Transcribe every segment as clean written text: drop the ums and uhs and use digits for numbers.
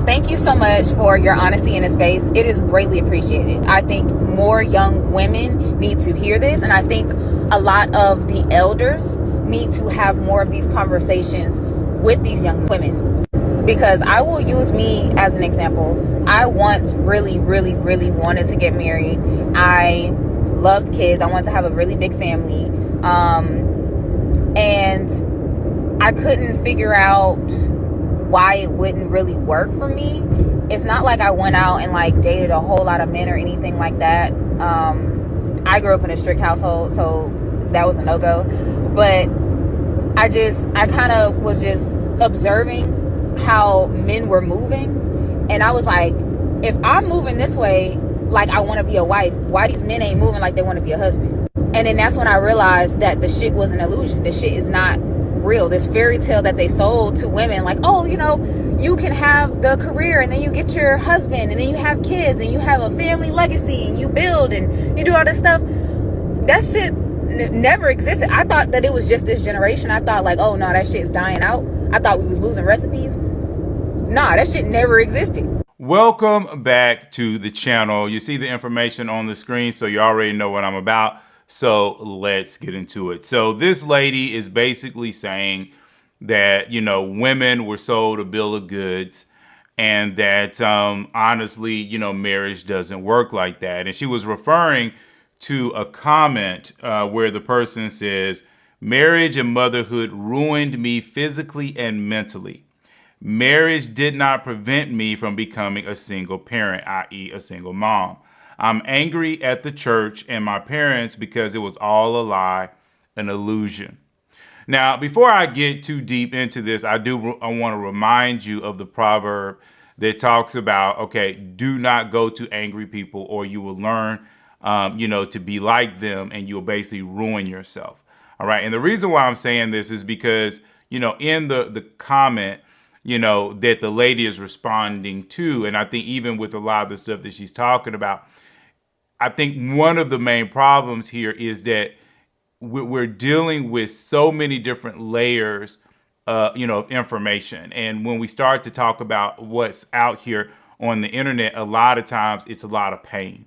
Thank you so much for your honesty in this space. It is greatly appreciated. I think more young women need to hear this, and I think a lot of the elders need to have more of these conversations with these young women. Because I will use me as an example. I once really wanted to get married. I loved kids. I wanted to have a really big family. And I couldn't figure out why it wouldn't really work for me. It's not like I went out and like dated a whole lot of men or anything like that. I grew up in a strict household, so that was a no-go. But I kind of was just observing how men were moving, and I was like, if I'm moving this way like I want to be a wife, why these men ain't moving like they want to be a husband? And then that's when I realized that the shit was an illusion. The shit is not real. This fairy tale that they sold to women, like, oh, you know, you can have the career and then you get your husband and then you have kids and you have a family legacy and you build and you do all this stuff. That shit never existed. I thought that it was just this generation. I thought like, oh no, that shit's dying out. I thought we was losing recipes. Nah, that shit never existed. Welcome back to the channel. You see the information on the screen, so you already know what I'm about. So let's get into it. So this lady is basically saying that, you know, women were sold a bill of goods and that honestly, you know, marriage doesn't work like that. And she was referring to a comment where the person says, marriage and motherhood ruined me physically and mentally. Marriage did not prevent me from becoming a single parent, i.e. a single mom. I'm angry at the church and my parents because it was all a lie, an illusion. Now, before I get too deep into this, I want to remind you of the proverb that talks about, okay, do not go to angry people or you will learn, to be like them and you'll basically ruin yourself. All right. And the reason why I'm saying this is because, you know, in the comment, you know, that the lady is responding to, and I think even with a lot of the stuff that she's talking about, I think one of the main problems here is that we're dealing with so many different layers, of information. And when we start to talk about what's out here on the internet, a lot of times it's a lot of pain.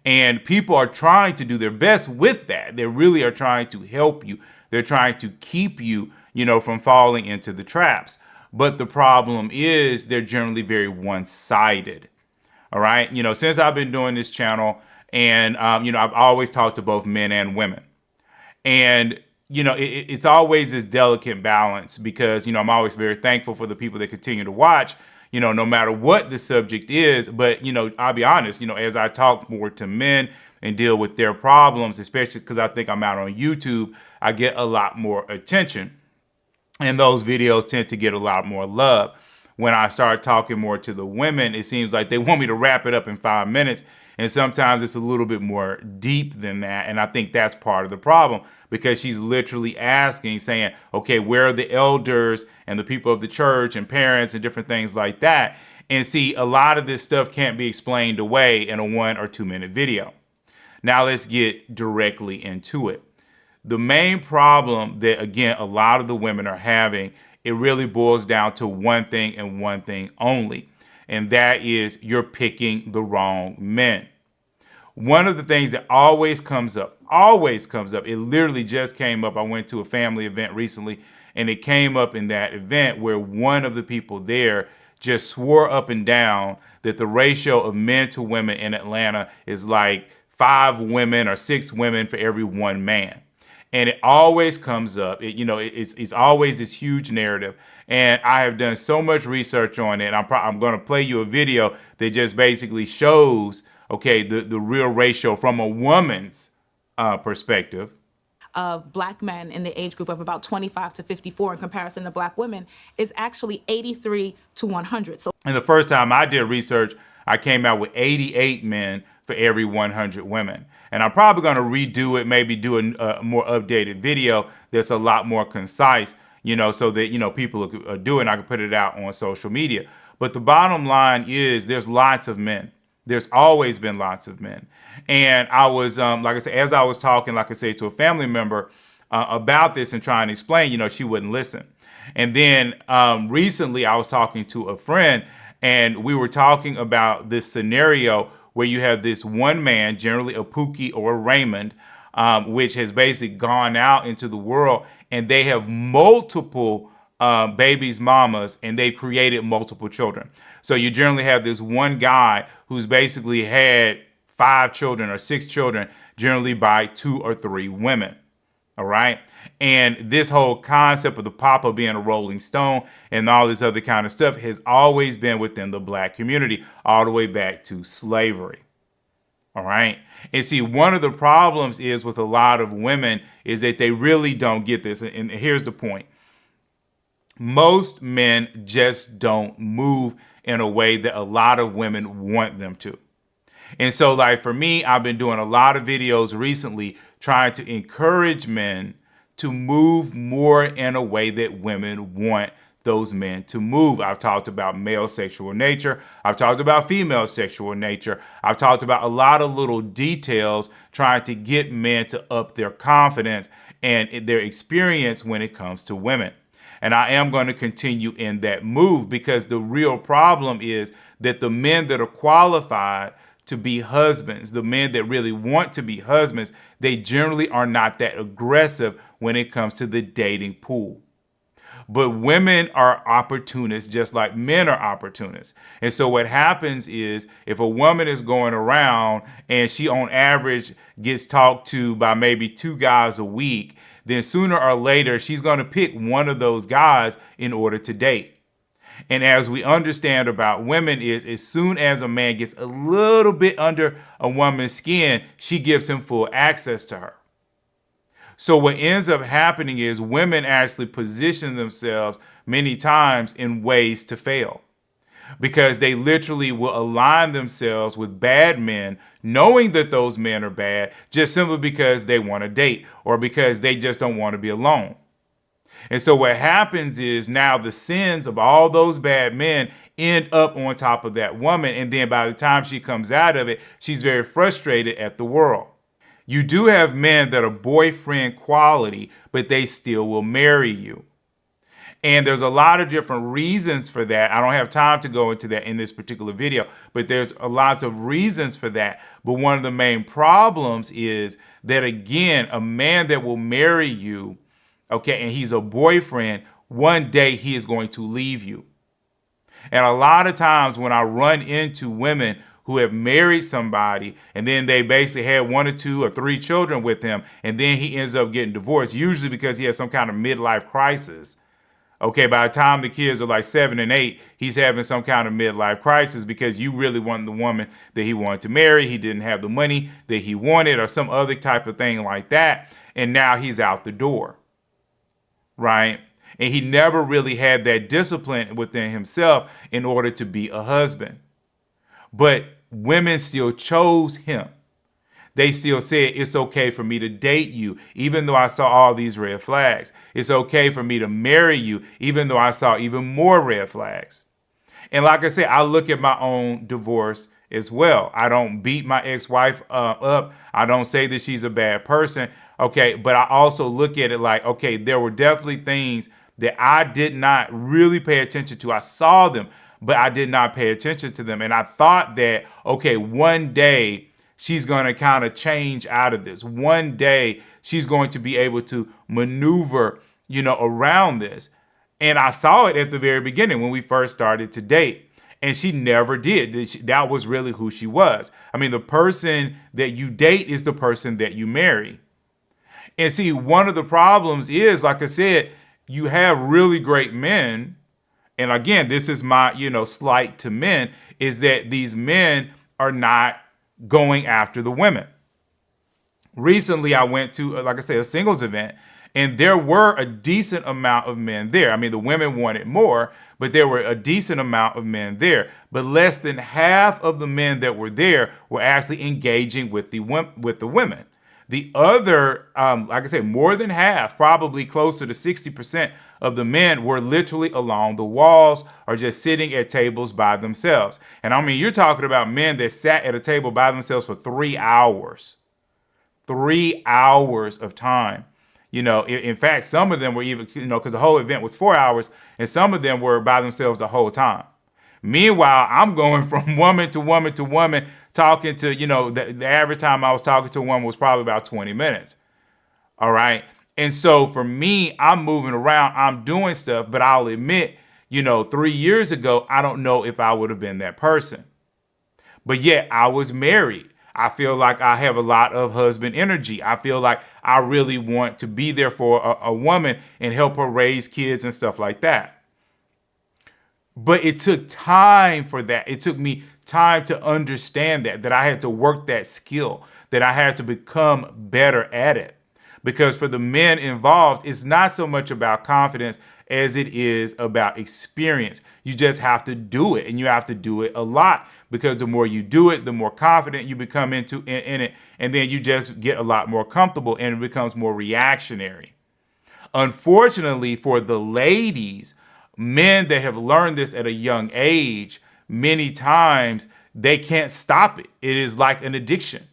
And people are trying to do their best with that. They really are trying to help you. They're trying to keep you, from falling into the traps. But the problem is they're generally very one-sided. All right. Since I've been doing this channel and, I've always talked to both men and women. And, it's always this delicate balance because, I'm always very thankful for the people that continue to watch, no matter what the subject is. But, I'll be honest, as I talk more to men and deal with their problems, especially because I think I'm out on YouTube, I get a lot more attention. And those videos tend to get a lot more love. When I start talking more to the women, it seems like they want me to wrap it up in 5 minutes. And sometimes it's a little bit more deep than that. And I think that's part of the problem because she's literally asking, saying, okay, where are the elders and the people of the church and parents and different things like that? And see, a lot of this stuff can't be explained away in a 1 or 2 minute video. Now let's get directly into it. The main problem that, again, a lot of the women are having, it really boils down to one thing and one thing only. And that is you're picking the wrong men. One of the things that always comes up, it literally just came up. I went to a family event recently and it came up in that event where one of the people there just swore up and down that the ratio of men to women in Atlanta is like 5 women or 6 women for every 1 man. And it always comes up. It's always this huge narrative. And I have done so much research on it. I'm going to play you a video that just basically shows, okay, the real ratio from a woman's perspective. Of black men in the age group of about 25 to 54 in comparison to black women is actually 83 to 100. So, and the first time I did research, I came out with 88 men for every 100 women. And I'm probably going to redo it, maybe do a more updated video that's a lot more concise, so that, people are doing, I can put it out on social media. But the bottom line is there's lots of men. There's always been lots of men. And I was, like I said, as I was talking, like I said, to a family member about this and trying to explain, she wouldn't listen. And then recently I was talking to a friend And we were talking about this scenario where you have this one man, generally a Pookie or a Raymond, which has basically gone out into the world, and they have multiple babies, mamas, and they've created multiple children. So you generally have this one guy who's basically had 5 children or 6 children, generally by 2 or 3 women. All right. And this whole concept of the papa being a rolling stone and all this other kind of stuff has always been within the black community, all the way back to slavery. All right. And see, one of the problems is with a lot of women is that they really don't get this. And here's the point. Most men just don't move in a way that a lot of women want them to. And so, like, for me, I've been doing a lot of videos recently trying to encourage men to move more in a way that women want those men to move. I've talked about male sexual nature. I've talked about female sexual nature. I've talked about a lot of little details trying to get men to up their confidence and their experience when it comes to women. And I am going to continue in that move, because the real problem is that the men that are qualified to be husbands, the men that really want to be husbands, they generally are not that aggressive when it comes to the dating pool. But women are opportunists just like men are opportunists. And so what happens is, if a woman is going around and she on average gets talked to by maybe 2 guys a week, then sooner or later she's going to pick one of those guys in order to date. And as we understand about women is, as soon as a man gets a little bit under a woman's skin, she gives him full access to her. So what ends up happening is women actually position themselves many times in ways to fail, because they literally will align themselves with bad men, knowing that those men are bad, just simply because they want to date or because they just don't want to be alone. And so what happens is, now the sins of all those bad men end up on top of that woman. And then by the time she comes out of it, she's very frustrated at the world. You do have men that are boyfriend quality, but they still will marry you. And there's a lot of different reasons for that. I don't have time to go into that in this particular video, but there's lots of reasons for that. But one of the main problems is that, again, a man that will marry you, okay, and he's a boyfriend, one day he is going to leave you. And a lot of times when I run into women who have married somebody and then they basically had 1 or 2 or 3 children with him, and then he ends up getting divorced, usually because he has some kind of midlife crisis. Okay, by the time the kids are like 7 and 8, he's having some kind of midlife crisis because you really wanted the woman that he wanted to marry. He didn't have the money that he wanted or some other type of thing like that. And now he's out the door, right? And he never really had that discipline within himself in order to be a husband. But women still chose him. They still said, it's okay for me to date you, even though I saw all these red flags. It's okay for me to marry you, even though I saw even more red flags. And like I said, I look at my own divorce as well. I don't beat my ex-wife up. I don't say that she's a bad person. Okay, but I also look at it like, okay, there were definitely things that I did not really pay attention to. I saw them, but I did not pay attention to them. And I thought that, okay, one day she's going to kind of change out of this. One day she's going to be able to maneuver, around this. And I saw it at the very beginning when we first started to date. And she never did. That was really who she was. I mean, the person that you date is the person that you marry. And see, one of the problems is, like I said, you have really great men. And again, this is my, slight to men, is that these men are not going after the women. Recently, I went to, like I said, a singles event, and there were a decent amount of men there. I mean, the women wanted more, but there were a decent amount of men there. But less than half of the men that were there were actually engaging with the women. The other, like I said, more than half, probably closer to 60% of the men were literally along the walls or just sitting at tables by themselves. And I mean, you're talking about men that sat at a table by themselves for 3 hours. 3 hours of time. In fact, some of them were even, because the whole event was 4 hours, and some of them were by themselves the whole time. Meanwhile, I'm going from woman to woman to woman, talking to, the average time I was talking to a woman was probably about 20 minutes. All right. And so for me, I'm moving around, I'm doing stuff, but I'll admit, 3 years ago, I don't know if I would have been that person. But yet I was married. I feel like I have a lot of husband energy. I feel like I really want to be there for a woman and help her raise kids and stuff like that. But it took time for that. It took me time to understand that I had to work that skill, that I had to become better at it. Because for the men involved, it's not so much about confidence as it is about experience. You just have to do it, and you have to do it a lot, because the more you do it, the more confident you become in it, and then you just get a lot more comfortable, and it becomes more reactionary. Unfortunately for the ladies, men that have learned this at a young age, many times they can't stop it. It is like an addiction.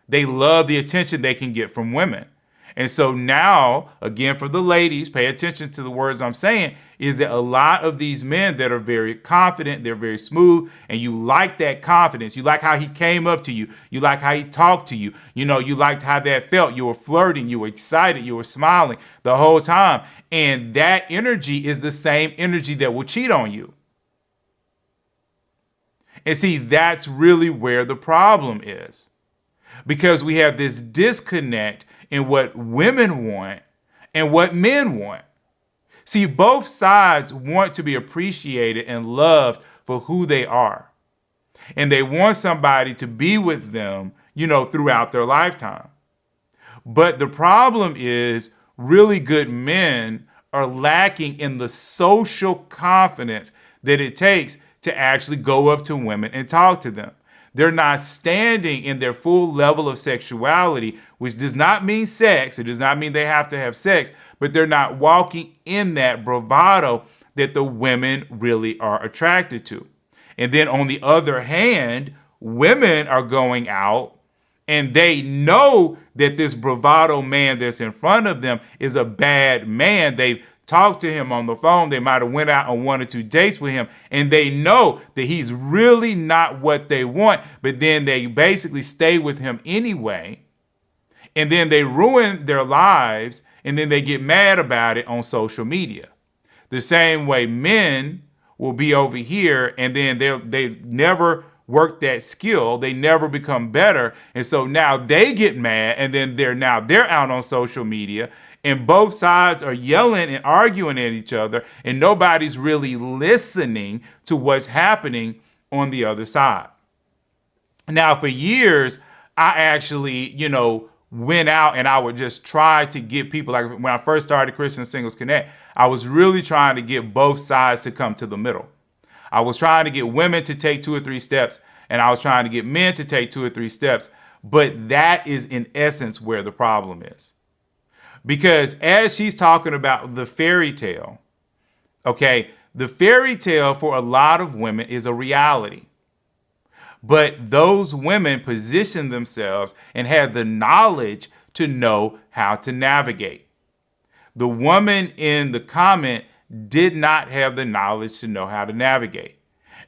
They love the attention they can get from women. And so now, again, for the ladies, pay attention to the words I'm saying, is that a lot of these men that are very confident, they're very smooth, and you like that confidence. You like how he came up to you. You like how he talked to you. You liked how that felt. You were flirting. You were excited. You were smiling the whole time. And that energy is the same energy that will cheat on you. And see, that's really where the problem is. Because we have this disconnect in what women want and what men want. See, both sides want to be appreciated and loved for who they are. And they want somebody to be with them, throughout their lifetime. But the problem is, really good men are lacking in the social confidence that it takes to actually go up to women and talk to them. They're not standing in their full level of sexuality, which does not mean sex. It does not mean they have to have sex, but they're not walking in that bravado that the women really are attracted to. And then on the other hand, women are going out and they know that this bravado man that's in front of them is a bad man. They've talked to him on the phone. They might have went out on 1 or 2 dates with him, and they know that he's really not what they want, but then they basically stay with him anyway, and then they ruin their lives, and then they get mad about it on social media. The same way men will be over here, and then they never work that skill. They never become better, and so now they get mad, and then they're out on social media, and both sides are yelling and arguing at each other, and nobody's really listening to what's happening on the other side. Now, for years, I actually, went out and I would just try to get people, like when I first started Christian Singles Connect, I was really trying to get both sides to come to the middle. I was trying to get women to take 2 or 3 steps, and I was trying to get men to take 2 or 3 steps, but that is in essence where the problem is. Because as she's talking about the fairy tale, okay, the fairy tale for a lot of women is a reality. But those women position themselves and have the knowledge to know how to navigate. The woman in the comment did not have the knowledge to know how to navigate.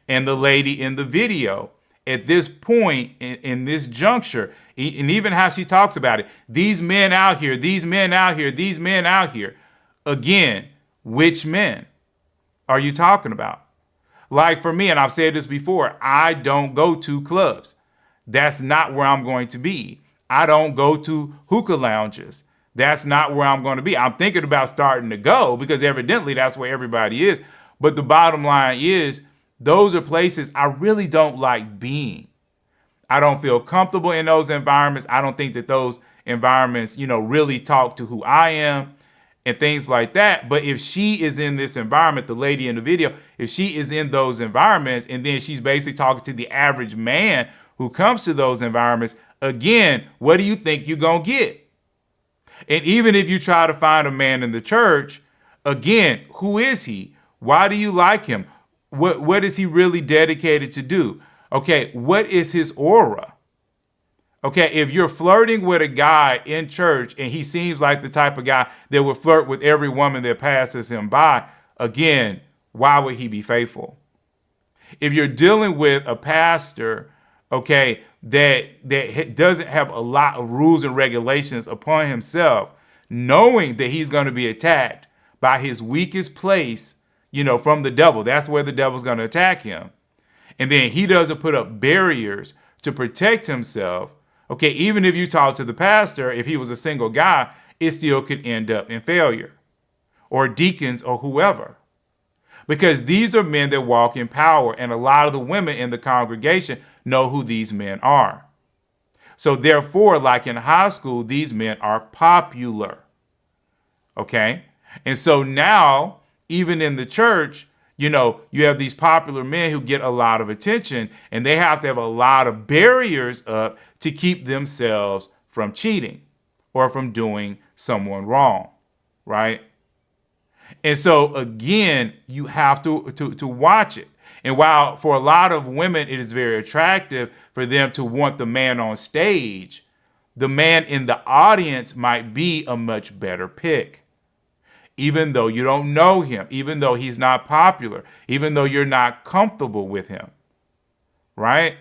And the lady in the video, at this point, in this juncture, and even how she talks about it, these men out here, these men out here, these men out here. Again, which men are you talking about? Like for me, and I've said this before, I don't go to clubs. That's not where I'm going to be. I don't go to hookah lounges. That's not where I'm going to be. I'm thinking about starting to go because evidently that's where everybody is. But the bottom line is, those are places I really don't like being. I don't feel comfortable in those environments. I don't think that those environments, really talk to who I am and things like that. But if she is in this environment, the lady in the video, if she is in those environments and then she's basically talking to the average man who comes to those environments, again, what do you think you're going to get? And even if you try to find a man in the church, again, who is he? Why do you like him? What is he really dedicated to do? Okay, what is his aura? Okay, if you're flirting with a guy in church and he seems like the type of guy that would flirt with every woman that passes him by, again, why would he be faithful? If you're dealing with a pastor, okay, that doesn't have a lot of rules and regulations upon himself, knowing that he's going to be attacked by his weakest place, from the devil. That's where the devil's going to attack him. And then he doesn't put up barriers to protect himself. Okay, even if you talk to the pastor, if he was a single guy, it still could end up in failure, or deacons or whoever. Because these are men that walk in power, and a lot of the women in the congregation know who these men are. So therefore, like in high school, these men are popular. Okay? And so now, even in the church, you have these popular men who get a lot of attention, and they have to have a lot of barriers up to keep themselves from cheating or from doing someone wrong, right? And so again, you have to watch it. And while for a lot of women it is very attractive for them to want the man on stage, the man in the audience might be a much better pick. Even though you don't know him, even though he's not popular, even though you're not comfortable with him, right?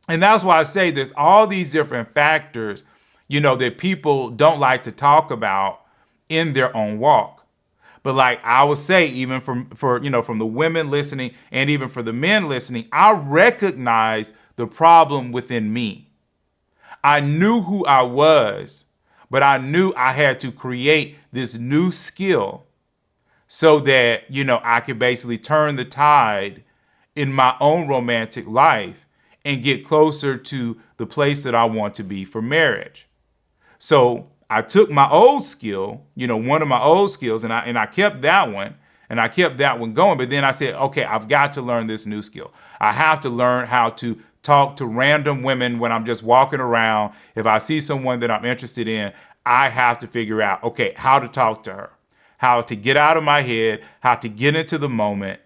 And that's why I say there's all these different factors, that people don't like to talk about in their own walk. But like I would say, even from the women listening and even for the men listening, I recognize the problem within me. I knew who I was, but I knew I had to create this new skill so that, I could basically turn the tide in my own romantic life and get closer to the place that I want to be for marriage. So I took my old skill, one of my old skills, and I kept that one, and I kept that one going. But then I said, okay, I've got to learn this new skill. I have to learn how to talk to random women when I'm just walking around. If I see someone that I'm interested in, I have to figure out, okay, how to talk to her, how to get out of my head, how to get into the moment,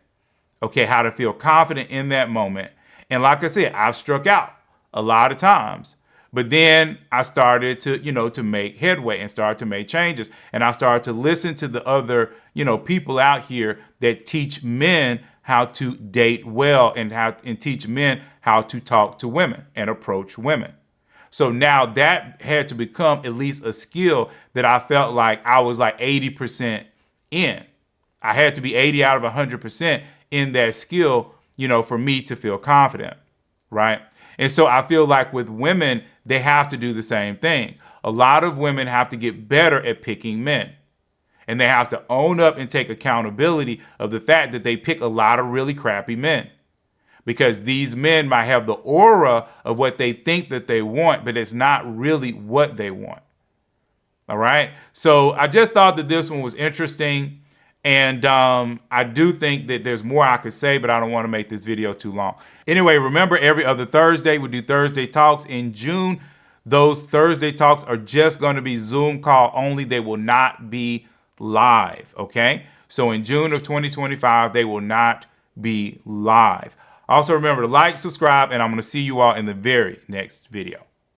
okay, how to feel confident in that moment. And like I said, I've struck out a lot of times. But then I started to, to make headway and start to make changes. And I started to listen to the other, people out here that teach men how to date well and teach men how to talk to women and approach women. So now that had to become at least a skill that I felt like I was like 80% in. I had to be 80 out of 100% in that skill, for me to feel confident, right? And so I feel like with women, they have to do the same thing. A lot of women have to get better at picking men. And they have to own up and take accountability of the fact that they pick a lot of really crappy men. Because these men might have the aura of what they think that they want, but it's not really what they want. All right? So I just thought that this one was interesting. And I do think that there's more I could say, but I don't want to make this video too long. Anyway, remember every other Thursday, we do Thursday Talks. In June, those Thursday Talks are just going to be Zoom call only. They will not be live, okay? So in June of 2025, they will not be live. Also remember to like, subscribe, and I'm going to see you all in the very next video.